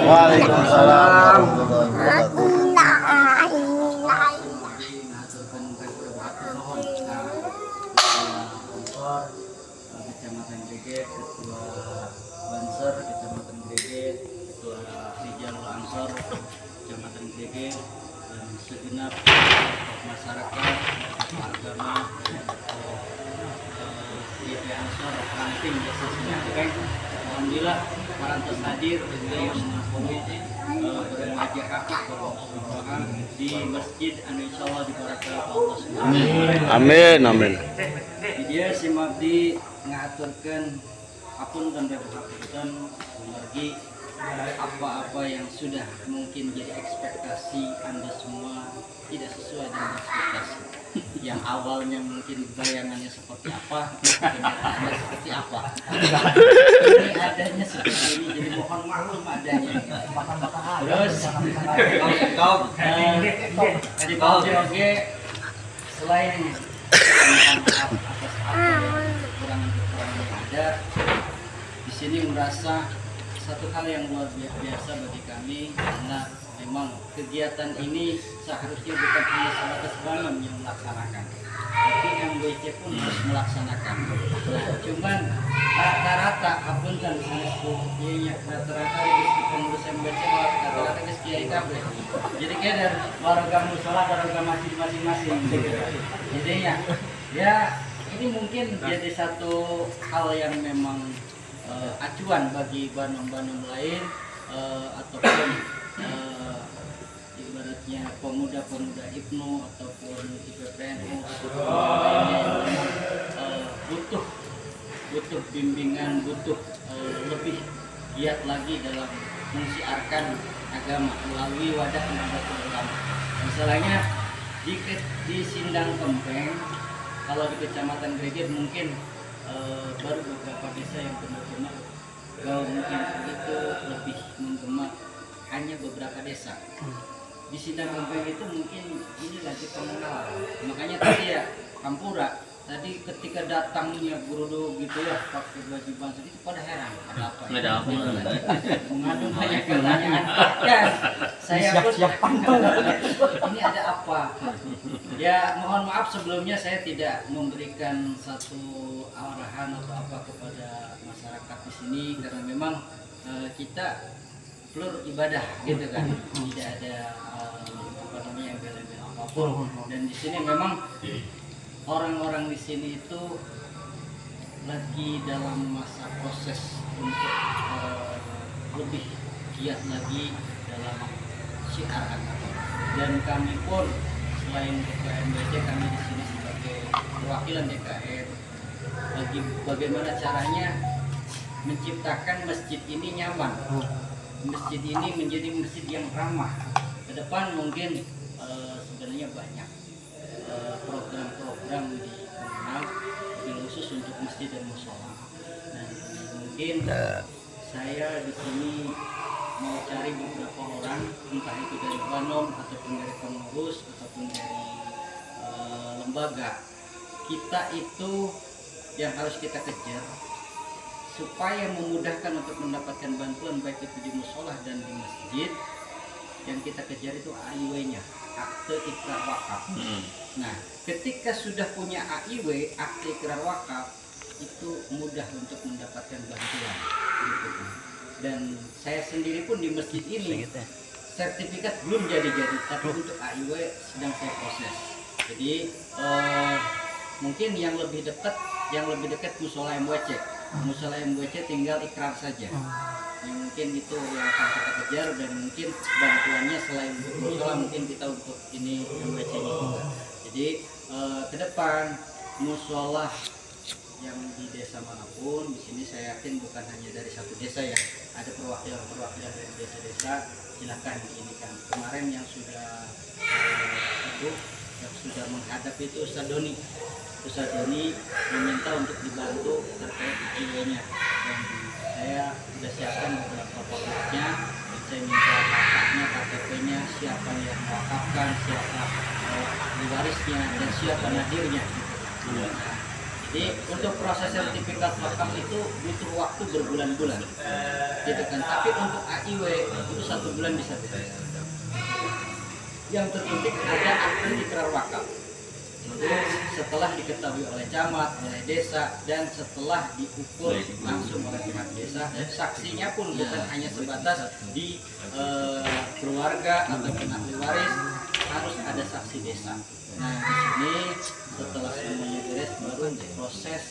Waalaikumsalam. Kecamatan Greget, Ketua Banser Kecamatan Greget, Ketua Rijal Ansor Kecamatan Greget, dan segenap masyarakat agama YP Ansor Ranting Desa Sinapeng. Alhamdulillah parantos hadir di masjid anu insyaallah diberkahi Allah Subhanahu. Amin amin. Dia si Mabdi ngaturkan apun dan berhaputan lagi apa-apa yang sudah mungkin jadi ekspektasi Anda semua tidak sesuai dengan ekspektasi. Yang awalnya mungkin bayangannya seperti apa, kenyataannya seperti apa. Ini adanya seperti ini, jadi mohon maklum adanya. Terus, di oke selain maaf atas apa kekurangan-kekurangan yang ada, di sini merasa satu hal yang luar biasa bagi kami karena memang kegiatan ini seharusnya bukan hanya sebatas Banom yang melaksanakan, tapi MWC pun harus melaksanakan. Nah, cuman rata-rata apun kan misalnya rata-rata di pengurus MWC rata-rata ke kiai kabeh. Jadi kayak dari warga musola, warga masing-masing. Jadinya ya ini mungkin jadi satu hal yang memang acuan bagi Banom-Banom lain ataupun ibaratnya pemuda-pemuda IPNU ataupun IPPNU butuh bimbingan, butuh lebih giat lagi dalam mensiarkan agama melalui wadah Nahdlatul Ulama. Misalnya di Sindang Kempeng, kalau di Kecamatan Greget mungkin baru beberapa desa yang benar-benar mungkin itu lebih menggema hanya beberapa desa. Di Sindang Kempeng itu mungkin ini lagi pengenalan. Makanya tadi ya Kampura tadi ketika datangnya Gurudo gitu ya pakai baju banser itu pada heran ada apa? Ada apa? Mengandung banyak pertanyaan. Dan saya pun ini ada apa? Ya mohon maaf sebelumnya saya tidak memberikan satu arahan atau apa kepada masyarakat di sini karena memang kita pelur ibadah gitu kan, tidak ada apa namanya yang bela-bela apapun. Dan di sini memang orang-orang di sini itu lagi dalam masa proses untuk lebih giat lagi dalam syiar agama. Dan kami pun selain Ketua MBC, kami di sini sebagai perwakilan DKM lagi bagaimana caranya menciptakan masjid ini nyaman, masjid ini menjadi masjid yang ramah. Ke depan mungkin sebenarnya banyak program-program di komunal khusus untuk masjid dan musola. Nah, mungkin saya di sini mau cari beberapa orang, entah itu dari Banom ataupun dari pengurus ataupun dari lembaga. Kita itu yang harus kita kejar supaya memudahkan untuk mendapatkan bantuan baik itu di musola dan di masjid. Yang kita kejar itu AIW-nya, akte ikrar wakaf. Nah, ketika sudah punya AIW, akte ikrar wakaf, itu mudah untuk mendapatkan bantuan. Gitu. Dan saya sendiri pun di masjid ini sertifikat belum jadi-jadi, tapi untuk AIW sedang saya proses. Jadi mungkin yang lebih dekat musola MWC. Musola MWC tinggal ikrar saja. Yang mungkin itu yang akan kita kejar, dan mungkin bantuannya selain untuk musola mungkin kita untuk ini MWC ini juga. Jadi ke depan musola yang di desa manapun, di sini saya yakin bukan hanya dari satu desa ya, ada perwakilan dari desa-desa, silakan ini kan. Kemarin yang sudah menghadap itu Ustaz Doni meminta untuk dibantu terkait IIW-nya, dan saya sudah siapkan beberapa formatnya. Saya minta kakaknya, KTP-nya, siapa yang mewakafkan, siapa ahli warisnya, dan siapa nadirnya. Jadi untuk proses sertifikat wakaf itu butuh waktu berbulan-bulan, gitu kan. Tapi untuk AIW itu 1 bulan bisa beres. Yang terpenting ada akte ikrar wakaf. Itu setelah diketahui oleh camat, oleh desa, dan setelah diukur langsung oleh pihak desa, dan saksinya pun bukan hanya sebatas di keluarga atau ahli waris, harus ada saksi desa. Nah, di sini setelah semuanya beres baru proses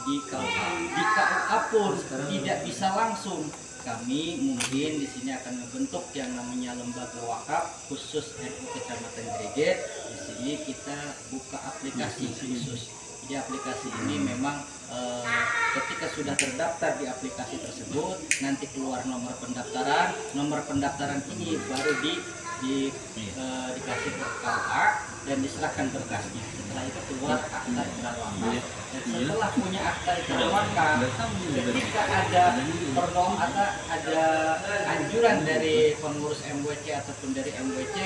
di KUA. Di KUA pun tidak bisa langsung. Kami mungkin di sini akan membentuk yang namanya lembaga wakaf khusus NU Kecamatan Greget. Di sini kita buka aplikasi khusus. Jadi aplikasi ini memang ketika sudah terdaftar di aplikasi tersebut, nanti keluar nomor pendaftaran. Nomor pendaftaran ini baru dikasih ke KUA dan diserahkan berkasnya. Setelah itu keluar akta ikrar wakaf. Dan setelah punya akta ikrar wakaf, ketika ada ada anjuran dari pengurus MWC ataupun dari MWC,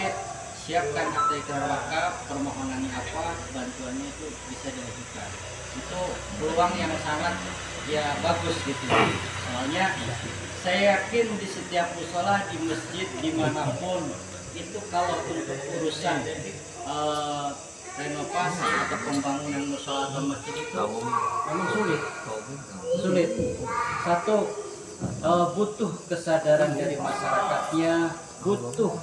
siapkan akta ikrar wakaf, permohonannya apa, bantuannya itu bisa diajukan. Itu peluang yang sangat bagus gitu. Soalnya saya yakin di setiap mushola, di masjid, dimanapun itu kalau untuk urusan renovasi atau pembangunan mushola atau masjid itu memang sulit. Satu, butuh kesadaran dari masyarakatnya, butuh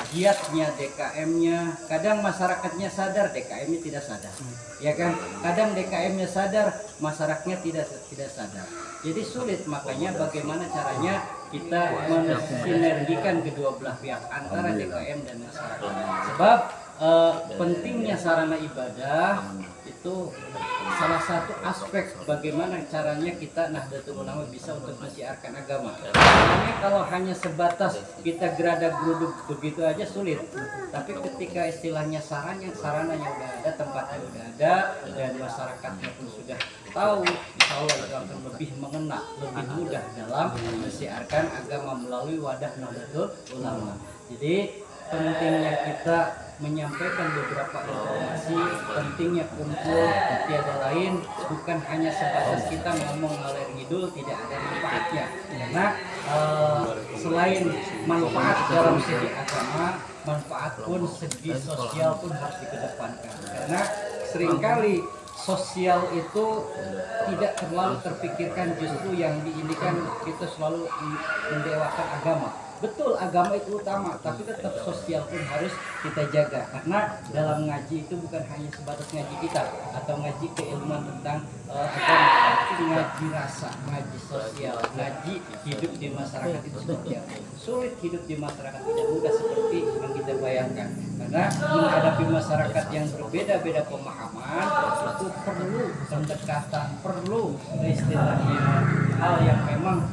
giatnya DKM-nya. Kadang masyarakatnya sadar, DKM-nya tidak sadar, ya kan? Kadang DKM-nya sadar, masyarakatnya tidak sadar. Jadi sulit, makanya bagaimana caranya kita mensinergikan kedua belah pihak antara DKM dan masyarakat. Sebab pentingnya sarana ibadah itu salah satu aspek bagaimana caranya kita Nahdlatul Ulama bisa untuk mensiarkan agama. Karena kalau hanya sebatas kita gerada-geruduk begitu aja sulit. Tapi ketika istilahnya sarananya udah ada, tempatnya udah ada, dan masyarakatnya pun sudah tahu, insya Allah itu akan lebih mengena, lebih mudah dalam mensiarkan agama melalui wadah Nahdlatul Ulama. Jadi pentingnya kita menyampaikan beberapa informasi, pentingnya kumpul, tiada lain bukan hanya sebatas kita ngomong ngalir ngidul, tidak ada manfaatnya. Karena selain manfaat dalam segi agama, manfaat pun segi sosial pun harus dikedepankan. Karena seringkali sosial itu tidak terlalu terpikirkan, justru yang diinginkan kita selalu mendewakan agama. Betul, agama itu utama, tapi tetap sosial pun harus kita jaga. Karena dalam ngaji itu bukan hanya sebatas ngaji kita atau ngaji keilmuan tentang agama, tapi ngaji rasa, ngaji sosial, ngaji hidup di masyarakat itu seperti apa. Sulit hidup di masyarakat, tidak mudah seperti yang kita bayangkan. Karena menghadapi masyarakat yang berbeda-beda pemahaman itu perlu pendekatan, perlu istilahnya hal yang memang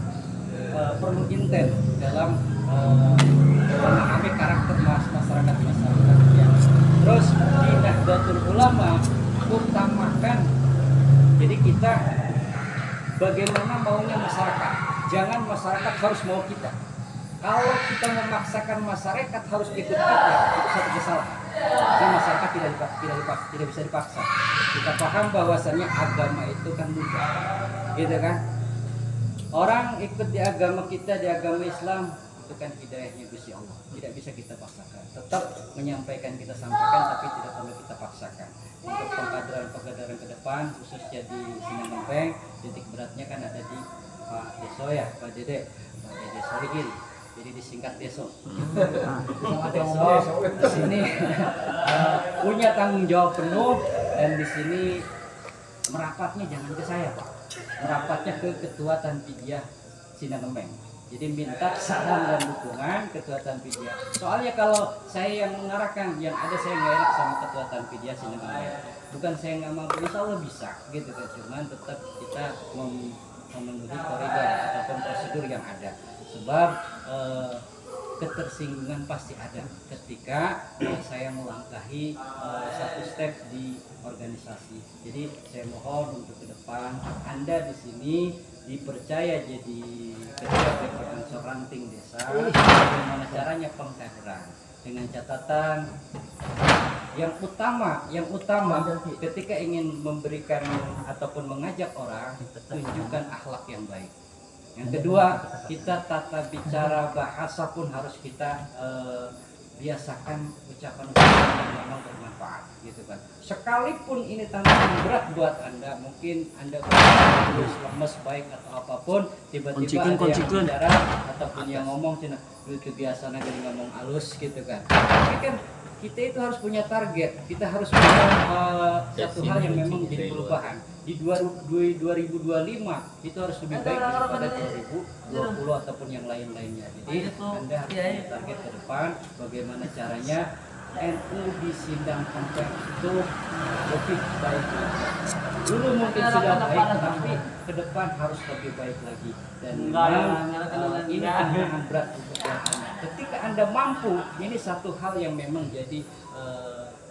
perlu intens dalam memahami karakter masyarakat. Terus di Nahdlatul Ulama utamakan, jadi kita bagaimana maunya masyarakat, jangan masyarakat harus mau kita. Kalau kita memaksakan masyarakat harus ikut kita, itu satu kesalahan. Karena masyarakat tidak bisa dipaksa. Kita paham bahwasannya agama itu kan mudah, gitu kan? Orang ikut di agama kita, di agama Islam, itu kan hidayahnya Gusti Allah. Tidak bisa kita paksakan. Tetap menyampaikan, kita sampaikan, tapi tidak perlu kita paksakan. Untuk pengkaderan ke depan, khususnya di Sindang Gempeng, titik beratnya kan ada di Pak Deso ya, Pak Dede Sorigin. Jadi disingkat Deso. Deso di sini punya tanggung jawab penuh, dan di sini merapatnya jangan ke saya, Pak. Merapatnya ke Ketua Tanfidyah Sindang Gempeng. Jadi minta saran dan dukungan Ketua Tanfidyah. Soalnya kalau saya yang mengarahkan, yang ada saya nggak enak sama Ketua Tanfidyah Sindang Gempeng. Bukan saya nggak mampu, insya Allah bisa, gitu kan. Cuman tetap kita memenuhi koridor ataupun prosedur yang ada. Sebab ketersinggungan pasti ada ketika saya melangkahi satu step di organisasi. Jadi saya mohon untuk ke depan Anda di sini dipercaya jadi ketua Departemen Ranting Desa. Bagaimana caranya pengkaderan dengan catatan Yang utama ketika ingin memberikan ataupun mengajak orang, tunjukkan akhlak yang baik. Yang kedua, kita tata bicara bahasa pun harus kita biasakan ucapan-ucapan yang memang bermanfaat gitu kan. Sekalipun ini tantangan berat buat Anda, mungkin Anda terus lemes baik atau apapun, tiba-tiba ada yang bicara ataupun yang ngomong cina itu biasa aja ngomong halus gitu kan. Tapi kan kita itu harus punya target, kita harus punya satu hal yang memang menjadi perubahan. Di 2025 itu harus lebih baik daripada 2020 ataupun yang lain-lainnya. Jadi Anda harus punya target ke depan, bagaimana caranya NU di Sindang Kompek itu lebih baik lagi. Dulu mungkin sudah baik, tapi ke depan harus lebih baik lagi. Dan ini tantangan berat untuk Anda. Ketika Anda mampu, ini satu hal yang memang jadi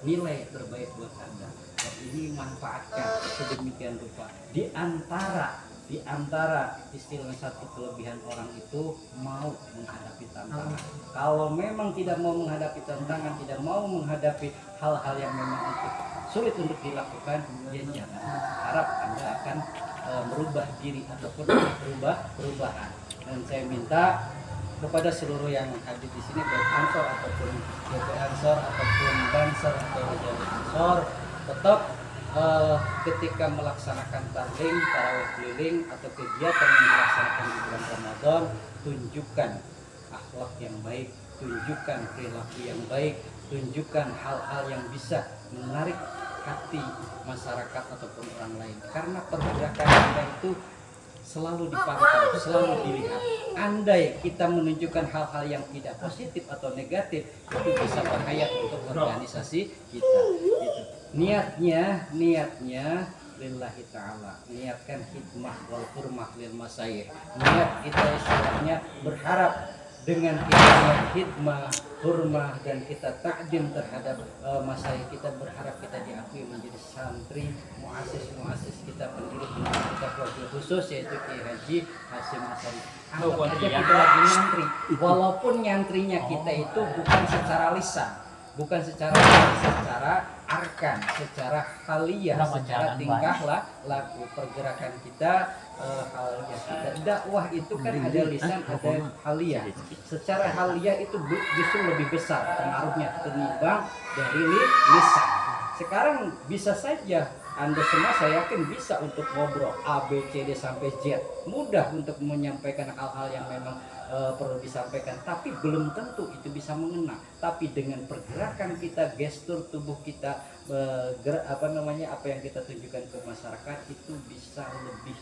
nilai terbaik buat Anda. Dan ini manfaatkan sedemikian rupa. Di antara istilah satu kelebihan orang itu mau menghadapi tantangan. Kalau memang tidak mau menghadapi tantangan, tidak mau menghadapi hal-hal yang memang sulit untuk dilakukan, ya jangan harap Anda akan merubah diri ataupun perubahan. Dan saya minta kepada seluruh yang hadir di sini, baik Ansor ataupun GP Ansor ataupun Banser atau Jadi Ansor, tetap ketika melaksanakan taklim, tarawih keliling atau kegiatan yang dilaksanakan di bulan Ramadan, tunjukkan akhlak yang baik, tunjukkan perilaku yang baik, tunjukkan hal-hal yang bisa menarik hati masyarakat ataupun orang lain. Karena pergerakan Anda itu selalu dipantau, selalu dilihat. Andai kita menunjukkan hal-hal yang tidak positif atau negatif, itu bisa bahaya untuk organisasi kita. Gitu. Niatnya lillahi ta'ala, niatkan hikmah wal hurmah lil masyayikh. Niat kita istilahnya berharap dengan kita hikmah, hurmah dan kita takdim terhadap masyayikh kita, berharap kita diakui menjadi santri, muassis kita, pendiri kita wakil khusus yaitu Kiai Haji Hasyim Asy'ari. Anggap aja kita lagi nyantri, walaupun nyantrinya kita itu bukan secara lisan, bukan secara arkan, secara haliyah, secara tingkah laku, pergerakan kita, haliyah kita. Dakwah itu kan ada lisan, ada haliyah. Secara haliyah itu justru lebih besar pengaruhnya ketimbang dari lisan. Sekarang bisa saja Anda semua, saya yakin bisa untuk ngobrol A, B, C, D sampai Z, mudah untuk menyampaikan hal-hal yang memang perlu disampaikan, tapi belum tentu itu bisa mengena. Tapi dengan pergerakan kita, gestur tubuh kita, apa yang kita tunjukkan ke masyarakat itu bisa lebih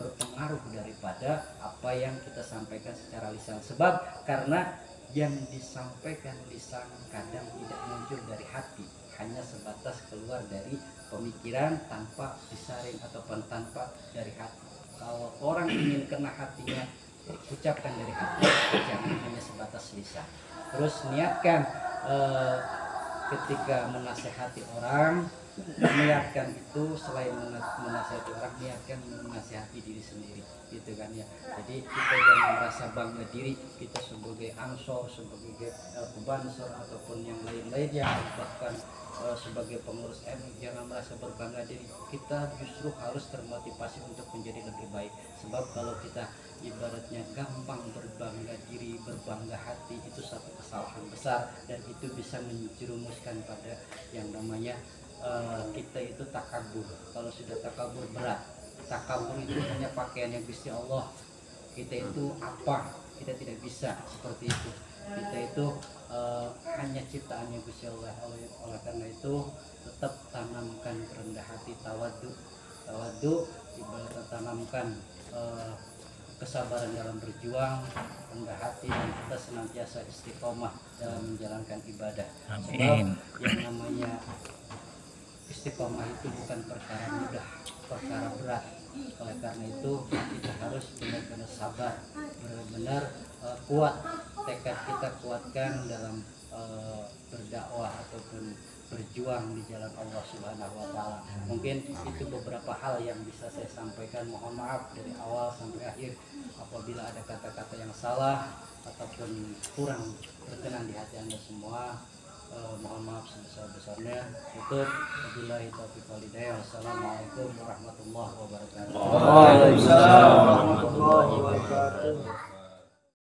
berpengaruh daripada apa yang kita sampaikan secara lisan. Sebab karena yang disampaikan lisan kadang tidak muncul dari hati, hanya sebatas keluar dari pemikiran tanpa disaring ataupun tanpa dari hati. Kalau orang ingin kena hatinya, ucapkan dari hati, jangan hanya sebatas lisan. Terus niatkan ketika menasehati orang, niatkan itu selain menasehati orang, niatkan menasehati diri sendiri, gitu kan ya. Jadi kita jangan merasa bangga diri kita sebagai Ansor, sebagai Banser ataupun yang lain-lain yang bahkan sebagai pengurus NU, jangan merasa berbangga diri. Kita justru harus termotivasi untuk menjadi lebih baik. Sebab kalau kita ibaratnya gampang berbangga diri, berbangga hati, itu satu kesalahan besar dan itu bisa menjerumuskan pada yang namanya kita itu takabur. Kalau sudah takabur berat. Takabur itu hanya pakaian yang Gusti Allah. Kita itu apa? Kita tidak bisa seperti itu. Kita itu hanya ciptaannya Gusti Allah. Oleh karena itu tetap tanamkan kerendah hati, tawadu. Tawadu ibaratnya tanamkan kesabaran dalam berjuang, rendah hati, dan kita senantiasa istiqomah dalam menjalankan ibadah. Sebab yang namanya istiqomah itu bukan perkara mudah, perkara berat. Oleh karena itu kita harus benar-benar sabar, benar-benar kuat. Tekad kita kuatkan dalam berdakwah ataupun berjuang di jalan Allah Subhanahu wa Ta'ala. Mungkin itu beberapa hal yang bisa saya sampaikan. Mohon maaf dari awal sampai akhir apabila ada kata-kata yang salah ataupun kurang berkenan di hati Anda semua. Mohon maaf sebesar-besarnya. Tutup. Wabillahi taufiq wal hidayah. Wassalamualaikum warahmatullahi wabarakatuh. Waalaikumsalam warahmatullahi wabarakatuh.